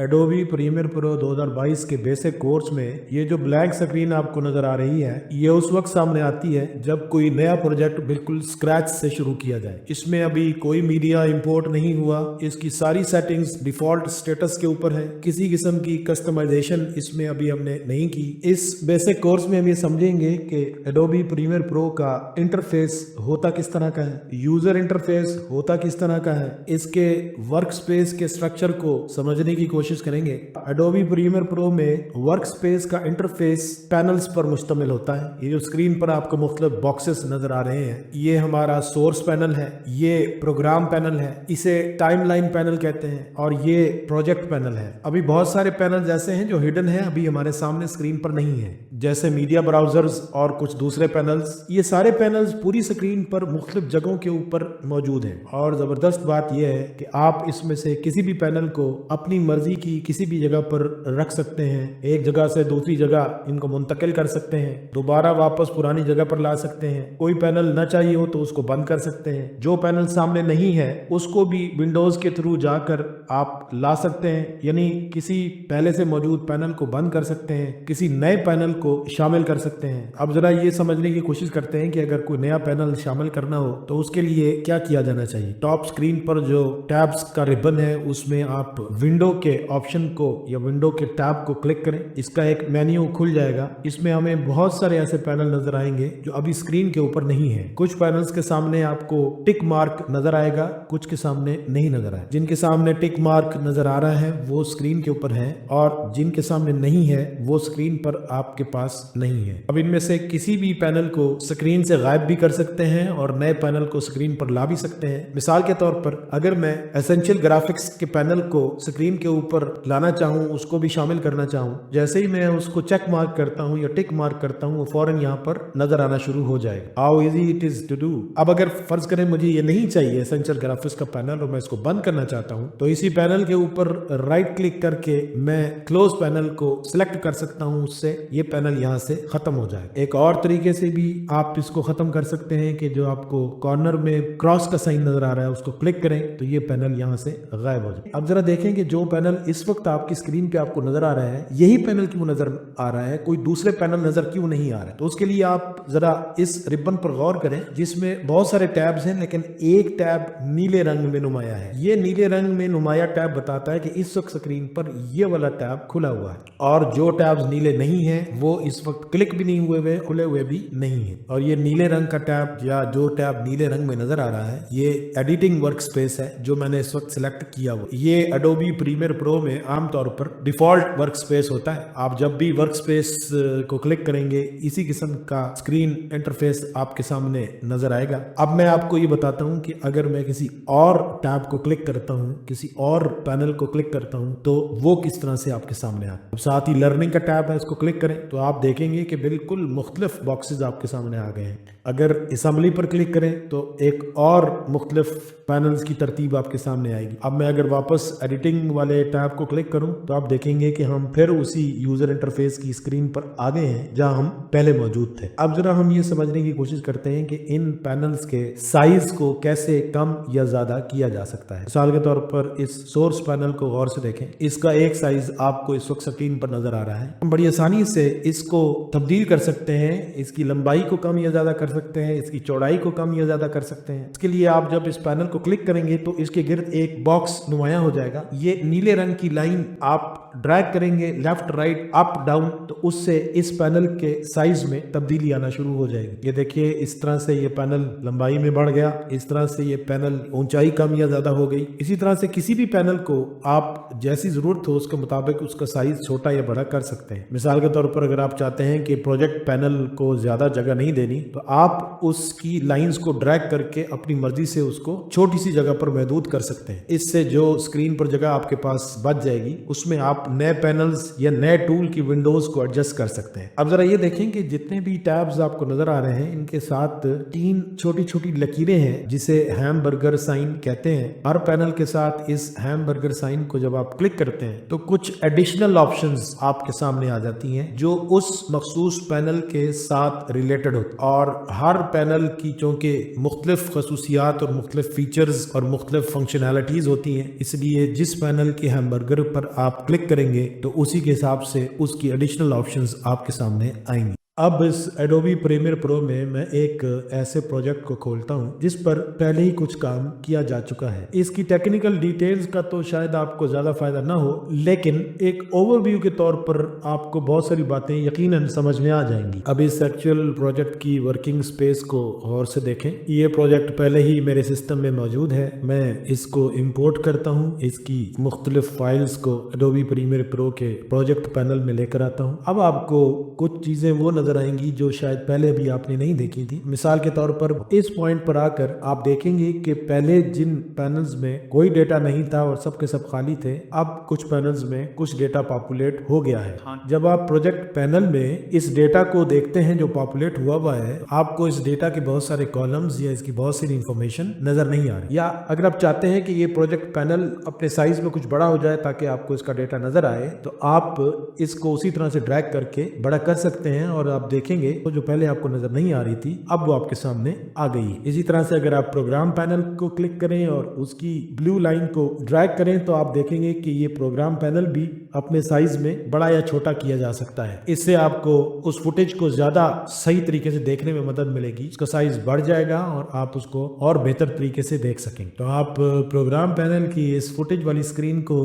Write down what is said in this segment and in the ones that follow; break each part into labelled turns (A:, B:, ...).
A: Adobe premiere pro 2022 के basic course में ये जो ब्लैंक स्क्रीन आपको नजर आ रही है, ये उस वक्त सामने आती है जब कोई नया प्रोजेक्ट बिल्कुल स्क्रैच से शुरू किया जाए। इसमें अभी कोई मीडिया इंपोर्ट नहीं हुआ, इसकी सारी सेटिंग्स डिफॉल्ट स्टेटस के ऊपर है, किसी किस्म की कस्टमाइजेशन इसमें अभी हमने नहीं की। इस बेसिक कोर्स में हम ये समझेंगे कि एडोबी प्रीमियर प्रो का इंटरफेस होता किस तरह का है, यूजर इंटरफेस होता किस तरह का है, इसके वर्क स्पेस के स्ट्रक्चर को समझने की कोशिश करेंगे। एडोबी प्रीमियर प्रो में वर्क स्पेस का इंटरफेस पैनल्स पर मुश्तमिल होता है। ये जो स्क्रीन पर आपको मुख्तलिफ बॉक्सेस नजर आ रहे हैं, ये हमारा सोर्स पैनल है, ये प्रोग्राम पैनल है, इसे टाइमलाइन पैनल कहते हैं, और ये प्रोजेक्ट पैनल है। अभी बहुत सारे पैनल ऐसे हैं जो हिडन है, अभी हमारे सामने स्क्रीन पर नहीं है, जैसे मीडिया ब्राउजर्स और कुछ दूसरे पैनल्स। ये सारे पैनल्स पूरी स्क्रीन पर मुख्तलिफ जगहों के ऊपर मौजूद हैं, और जबरदस्त बात यह है कि आप इसमें से किसी भी पैनल को अपनी मर्जी की किसी भी जगह पर रख सकते हैं। एक जगह से दूसरी जगह इनको मुंतकिल कर सकते हैं, दोबारा वापस पुरानी जगह पर ला सकते हैं। कोई पैनल न चाहिए हो तो उसको बंद कर सकते हैं। जो पैनल सामने नहीं है उसको भी विंडोज के थ्रू जाकर आप ला सकते हैं, यानी किसी पहले से मौजूद पैनल को बंद कर सकते हैं, किसी नए पैनल को शामिल कर सकते हैं। अब जरा ये समझने की कोशिश करते हैं कि अगर कोई नया पैनल शामिल करना हो तो उसके लिए क्या किया जाना चाहिए। टॉप स्क्रीन पर जो टैब्स का रिबन है उसमें आप विंडो के ऑप्शन को या विंडो के टैब को क्लिक करें, इसका एक मेन्यू खुल जाएगा। इसमें हमें बहुत सारे ऐसे पैनल नजर आएंगे जो अभी स्क्रीन के ऊपर नहीं है। कुछ पैनल्स के सामने आपको टिक मार्क नजर आएगा, कुछ के सामने नहीं नजर आएगा। जिनके सामने टिक मार्क नजर आ रहा है वो स्क्रीन के ऊपर है, और जिनके सामने नहीं है वो स्क्रीन पर आपके पास नहीं है। अब इनमें से किसी भी पैनल को स्क्रीन से गायब भी कर सकते हैं और नए पैनल को स्क्रीन पर ला भी सकते हैं। मिसाल के तौर पर अगर मैं एसेंशियल ग्राफिक्स के पैनल को स्क्रीन के ऊपर लाना चाहूं, उसको भी शामिल करना चाहूं, जैसे ही मैं उसको चेक मार्क करता हूं या टिक मार्क करता हूं, वो फौरन यहां पर नजर आना शुरू हो जाएगा। How easy it is to do. अब अगर फर्ज करें मुझे ये नहीं चाहिए एसेंशियल ग्राफिक्स का पैनल और मैं इसको बंद करना चाहता हूं, तो इसी पैनल के ऊपर राइट क्लिक करके मैं क्लोज पैनल को सिलेक्ट कर सकता हूं, उससे ये पैनल यहां से खत्म हो जाएगा। एक और तरीके से भी आप इसको खत्म कर सकते हैं कि जो आपको कॉर्नर में क्रॉस का साइन नजर आ रहा है उसको क्लिक करें तो ये पैनल यहां से गायब हो जाए। अब जरा देखें कि जो पैनल इस वक्त आपकी स्क्रीन पे आपको नजर आ रहा है, यही पैनल क्यों नजर आ रहा है, कोई दूसरे पैनल नजर क्यों नहीं आ रहा है। तो उसके लिए आप जरा इस रिबन पर गौर करें जिसमें बहुत सारे टैब्स हैं, लेकिन एक टैब नीले रंग में नुमाया है। ये नीले रंग में नुमाया टैब बताता है कि इस वक्त स्क्रीन पर ये वाला टैब खुला हुआ है, और जो टैब्स नीले नहीं है वो इस वक्त क्लिक भी नहीं हुए, खुले हुए भी नहीं है। और ये नीले रंग का टैब या जो टैब नीले रंग में नजर आ रहा है, ये एडिटिंग वर्क स्पेस है जो मैंने इस वक्त सिलेक्ट किया हुआ। ये एडोबी प्रीमियर प्रो में आमतौर पर डिफॉल्ट वर्क स्पेस होता है। आप जब भी वर्क स्पेस को क्लिक करेंगे इसी किस्म का स्क्रीन इंटरफेस आपके सामने नजर आएगा। अब मैं आपको ये बताता हूं कि अगर मैं किसी और टैब को क्लिक करता हूं, किसी और पैनल को क्लिक करता हूं, तो वो किस तरह से आपके सामने आता है। साथ ही लर्निंग का टैब है, इसको क्लिक करें तो आप देखेंगे कि बिल्कुल मुख्तलिफ बॉक्सेस आपके सामने आ गए हैं। अगर असेंबली पर क्लिक करें तो एक और मुख्तलिफ पैनल्स की तरतीब आपके सामने आएगी। अब मैं अगर वापस एडिटिंग वाले टैब को क्लिक करूं तो आप देखेंगे कि हम फिर उसी यूजर इंटरफेस की स्क्रीन पर आ गए हैं जहां हम पहले मौजूद थे। अब जरा हम ये समझने की कोशिश करते हैं कि इन पैनल्स के साइज को कैसे कम या ज्यादा किया जा सकता है। मिसाल के तौर पर इस सोर्स पैनल को गौर से देखें, इसका एक साइज आपको इस वक्त स्क्रीन पर नजर आ रहा है। हम बड़ी आसानी से इसको तब्दील कर सकते हैं, इसकी लंबाई को कम या ज्यादा कर सकते हैं, इसकी चौड़ाई को कम या ज्यादा कर सकते हैं। इसके लिए आप जब इस पैनल को क्लिक करेंगे तो इसके गिर्द एक बॉक्स नुमाया हो जाएगा। ये नीले रंग की लाइन आप ड्रैग करेंगे लेफ्ट राइट अप डाउन, तो उससे इस पैनल के साइज में तब्दीली आना शुरू हो जाएगी। ये देखिए इस तरह से ये पैनल लंबाई में बढ़ गया, इस तरह से ये पैनल ऊंचाई कम या ज्यादा हो गई। इसी तरह से किसी भी पैनल को आप जैसी जरूरत हो उसके मुताबिक उसका साइज छोटा या बड़ा कर सकते हैं। मिसाल के तौर पर अगर आप चाहते हैं कि प्रोजेक्ट पैनल को ज्यादा जगह नहीं देनी, तो आप उसकी लाइंस को ड्रैग करके अपनी मर्जी से उसको छोटी सी जगह पर महदूद कर सकते हैं। इससे जो स्क्रीन पर जगह आपके पास बच जाएगी उसमें आप आप नए पैनल्स या नए टूल की विंडोज को एडजस्ट कर सकते हैं। अब जरा ये देखें कि जितने भी टैब्स आपको नजर आ रहे हैं इनके साथ 3 छोटी छोटी लकीरें हैं जिसे हैमबर्गर साइन कहते हैं। हर पैनल के साथ इस हैमबर्गर साइन को जब आप क्लिक करते हैं तो कुछ एडिशनल ऑप्शंस आपके सामने आ जाती हैं जो उस मखसूस पैनल के साथ रिलेटेड होती हैं। और हर पैनल की चूंकि मुख्तलिफ खसूसियात और मुख्तलिफ फीचर्स और मुख्तलिफ फंक्शनैलिटीज होती हैं, इसलिए जिस पैनल के हैमबर्गर पर आप क्लिक करेंगे तो उसी के हिसाब से उसकी एडिशनल ऑप्शंस आपके सामने आएंगी। अब इस एडोबी प्रीमियर प्रो में मैं एक ऐसे प्रोजेक्ट को खोलता हूं जिस पर पहले ही कुछ काम किया जा चुका है। इसकी टेक्निकल डिटेल्स का तो शायद आपको ज्यादा फायदा ना हो, लेकिन एक ओवरव्यू के तौर पर आपको बहुत सारी बातें यकीनन समझ में आ जाएंगी। अब इस एक्चुअल प्रोजेक्ट की वर्किंग स्पेस को गौर से देखें। ये प्रोजेक्ट पहले ही मेरे सिस्टम में मौजूद है। मैं इसको इम्पोर्ट करता हूँ, इसकी मुख्तलिफ फाइल्स को एडोबी प्रीमियर प्रो के प्रोजेक्ट पैनल में लेकर आता हूँ। अब आपको कुछ चीजें वो नजर आएंगी जो शायद पहले भी आपने नहीं देखी थी। मिसाल के तौर पर इस पॉइंट पर आकर आप देखेंगे कि पहले जिन पैनल्स में कोई डेटा नहीं था और सब के सब खाली थे, अब कुछ पैनल्स में कुछ डेटा पॉपुलेट हो गया है। जब आप प्रोजेक्ट पैनल में इस डेटा को देखते हैं जो पॉपुलेट हुआ है, आपको इस डेटा के बहुत सारे कॉलम्स या इसकी बहुत सारी इंफॉर्मेशन नजर नहीं आ रही। या अगर आप चाहते हैं कि ये प्रोजेक्ट पैनल अपने साइज में कुछ बड़ा हो जाए ताकि आपको इसका डेटा नजर आए, तो आप इसको उसी तरह से ड्रैग करके बड़ा कर सकते हैं और आप देखेंगे तो जो पहले आपको नजर नहीं आ रही थी अब वो आपके सामने आ गई है। इसी तरह से अगर आप प्रोग्राम पैनल को क्लिक करें और उसकी ब्लू लाइन को ड्रैग करें तो आप देखेंगे कि ये प्रोग्राम पैनल भी अपने साइज में बड़ा या छोटा किया जा सकता है। इससे आपको उस फुटेज को ज्यादा सही तरीके से देखने में मदद मिलेगी। उसका साइज बढ़ जाएगा और आप उसको और बेहतर तरीके से देख सकेंगे। तो आप प्रोग्राम पैनल की इस फुटेज वाली स्क्रीन को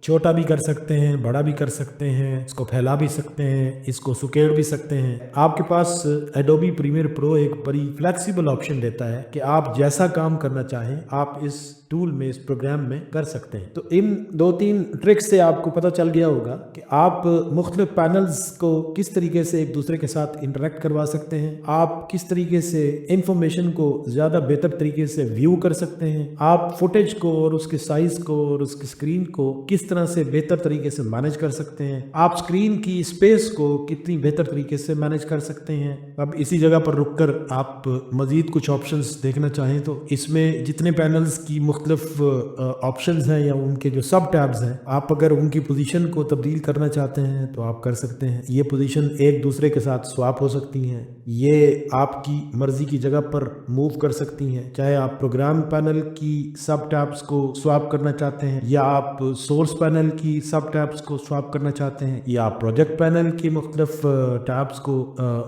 A: छोटा भी कर सकते हैं, बड़ा भी कर सकते हैं, इसको फैला भी सकते हैं, इसको सुकेड़ भी सकते हैं। आपके पास एडोबी प्रीमियर प्रो एक बड़ी फ्लेक्सिबल ऑप्शन देता है कि आप जैसा काम करना चाहें आप इस टूल में, इस प्रोग्राम में कर सकते हैं। तो इन 2-3 ट्रिक्स से आपको पता चल गया होगा कि आप मुख्तलिफ पैनल्स को किस तरीके से एक दूसरे के साथ इंटरेक्ट करवा सकते हैं, आप किस तरीके से इंफॉर्मेशन को ज्यादा बेहतर तरीके से व्यू कर सकते हैं, आप फुटेज को और उसके साइज को और उसकी स्क्रीन को किस तरह से बेहतर तरीके से मैनेज कर सकते हैं, आप स्क्रीन की स्पेस को कितनी बेहतर तरीके से मैनेज कर सकते हैं। अब इसी जगह पर रुककर आप मजीद कुछ ऑप्शंस देखना चाहें तो इसमें जितने पैनल्स की मुख्तलिफ ऑप्शंस हैं या उनके जो सब टैब्स हैं, आप अगर उनकी पोजीशन को तब्दील करना चाहते हैं तो आप कर सकते हैं। ये पोजीशन एक दूसरे के साथ स्वाप हो सकती हैं, ये आपकी मर्जी की जगह पर मूव कर सकती हैं। चाहे आप प्रोग्राम पैनल की सब टैब्स को स्वाप करना चाहते हैं या आप सोर्स पैनल की सब टैब्स को स्वाप करना चाहते हैं या आप प्रोजेक्ट पैनल की मुख्तलिफ टैब्स को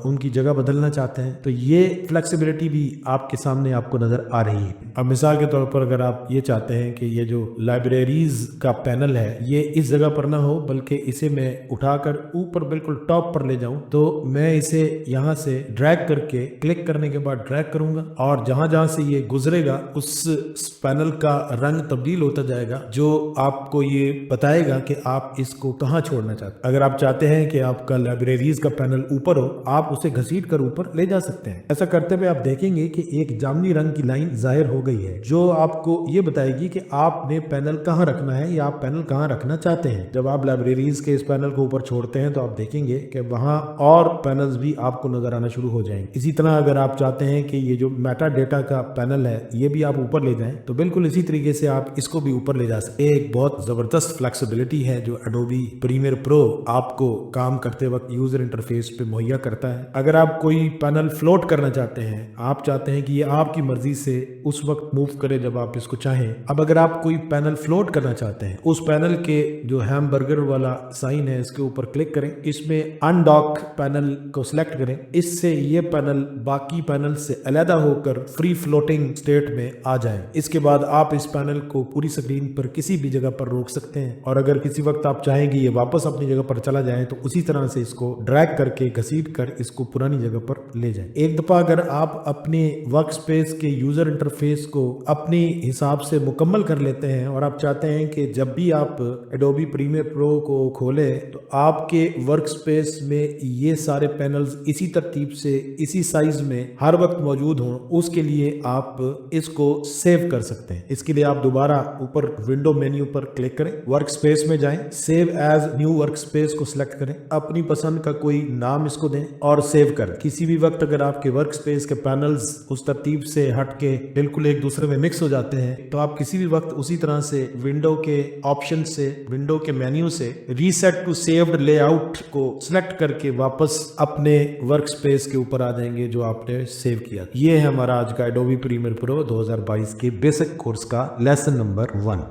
A: उनकी जगह बदलना चाहते हैं, तो ये फ्लेक्सिबिलिटी भी आपके सामने आपको नजर आ रही है। अब मिसाल के तौर पर अगर आप ये चाहते हैं कि ये जो लाइब्रेरीज का पैनल है ये इस जगह पर ना हो बल्कि इसे मैं उठाकर ऊपर बिल्कुल टॉप पर ले जाऊं, तो मैं इसे यहाँ से ड्रैग करके क्लिक करने के बाद ड्रैग करूंगा और जहां जहां से ये गुजरेगा उस पैनल का रंग तब्दील होता जाएगा जो आपको ये बताएगा कि आप इसको कहां छोड़ना चाहते हैं। अगर आप चाहते हैं कि आपका लाइब्रेरीज का पैनल ऊपर हो, आप उसे घसीट कर ऊपर ले जा सकते हैं। ऐसा करते हुए आप देखेंगे कि एक जामुनी रंग की लाइन जाहिर हो गई है जो आपको ये बताएगी कि आपने पैनल कहां रखना है या आप पैनल कहां रखना चाहते हैं। जब आप लाइब्रेरीज के इस पैनल को ऊपर छोड़ते हैं तो आप देखेंगे कि वहां और पैनल्स भी आपको नजर आना शुरू हो जाएंगे। इसी तरह अगर आप चाहते हैं कि ये जो मेटा डेटा का पैनल है ये भी आप ऊपर ले जाएं तो बिल्कुल इसी तरीके से आप इसको भी ऊपर ले जा सकते हैं। एक बहुत जबरदस्त फ्लेक्सिबिलिटी है जो एडोबी प्रीमियर प्रो आपको काम करते वक्त यूजर इंटरफेस पे मुहैया करता है। अगर आप कोई पैनल फ्लोट करना चाहते हैं, आप चाहते हैं कि ये आपकी मर्जी से उस वक्त मूव करे जब आप इसको चाहें। अब अगर आप कोई पैनल फ्लोट करना चाहते हैं, उस पैनल के जो हैमबर्गर वाला साइन है इसके ऊपर क्लिक करें, इसमें अनडॉक पैनल को सिलेक्ट करें। इससे ये पैनल बाकी पैनल से अलग होकर फ्री फ्लोटिंग स्टेट में आ जाए। इसके बाद आप इस पैनल को पूरी स्क्रीन पर किसी भी जगह पर रोक सकते हैं और अगर किसी वक्त आप चाहेंगे ये वापस अपनी जगह पर चला जाए तो उसी तरह से इसको ड्रैग करके घसीट कर इसको पुरानी जगह पर ले जाए। एक दफा अगर आप अपने वर्क स्पेस के यूजर इंटरफेस को अपनी हिसाब हिसाब से मुकम्मल कर लेते हैं और आप चाहते हैं कि जब भी आप एडोबी प्रीमियर प्रो को खोलें तो आपके वर्क स्पेस में ये सारे पैनल्स इसी तरतीब से इसी साइज में हर वक्त मौजूद हों, उसके लिए आप इसको सेव कर सकते हैं। इसके लिए आप दोबारा ऊपर विंडो मेन्यू पर क्लिक करें, वर्क स्पेस में जाएं, save as new work space को सिलेक्ट करें, अपनी पसंद का कोई नाम इसको दें और सेव करें। किसी भी वक्त अगर आपके वर्क स्पेस के पैनल्स उस तरतीब से हट के बिल्कुल एक दूसरे में मिक्स हो जाते हैं तो आप किसी भी वक्त उसी तरह से विंडो के ऑप्शन से, विंडो के मेन्यू से रीसेट टू सेव्ड लेआउट को सिलेक्ट करके वापस अपने वर्क स्पेस के ऊपर आ जाएंगे जो आपने सेव किया। ये है हमारा आज का एडोबी प्रीमियर प्रो 2022 के बेसिक कोर्स का लेसन नंबर 1।